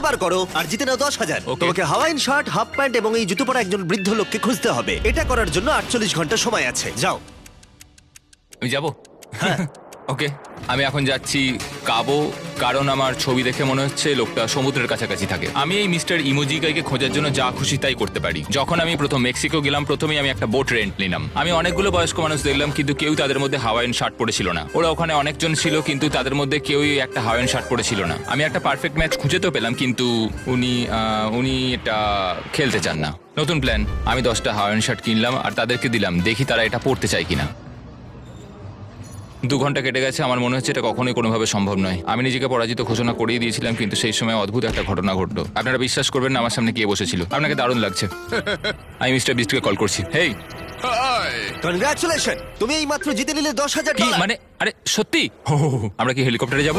বার করো আর জিতে নাও 10,000। Okay. তোমাকে হাওয়াইন শার্ট, হাফ প্যান্ট এবং এই জুতো পরা একজন বৃদ্ধ লোককে খুঁজতে হবে। এটা করার জন্য 48 ঘন্টা সময় আছে। যাও। আমি যাবো। ওকে, আমি এখন যাচ্ছি কাবো, কারণ আমার ছবি দেখে মনে হচ্ছে লোকটা সমুদ্রের কাছাকাছি থাকে। আমি এই মিস্টার ইমোজিকাইকে খোঁজার জন্য যা খুশি তাই করতে পারি। যখন আমি প্রথম মেক্সিকো গেলাম, প্রথমেই আমি একটা বোট রেন্ট নিলাম। আমি অনেকগুলো বয়স্ক মানুষ দেখলাম, কিন্তু কেউ তাদের মধ্যে হাওয়াইন শার্ট পরেছিল না। ওরা ওখানে অনেকজন ছিল, কিন্তু তাদের মধ্যে কেউই একটা হাওয়াইন শার্ট পরেছিল না। আমি একটা পারফেক্ট ম্যাচ খুঁজে তো পেলাম, কিন্তু উনি এটা খেলতে চান না। নতুন প্ল্যান, আমি 10টা হাওয়াইন শার্ট কিনলাম আর তাদেরকে দিলাম, দেখি তারা এটা পরতে চায় কিনা। 2 ঘন্টা কেটে গেছে, আমার মনে হচ্ছে এটা কখনোই কোনোভাবে সম্ভব নয়। আমি নিজেকে পরাজিত ঘোষণা করেই দিয়েছিলাম, কিন্তু সেই সময় অদ্ভুত একটা ঘটনা ঘটলো। আপনারা বিশ্বাস করবেন না, আমার সামনে কে বসেছিল। আপনাকে দারুণ লাগছে। আমি মিস্টার বিস্টকে কল করছি। হেই, কনগ্রাচুলেশন, তুমি এই মাত্র জিতে নিলে 10,000 কি ডলার। মানে? আরে সত্যি? আমরা কি হেলিকপ্টারে যাবো?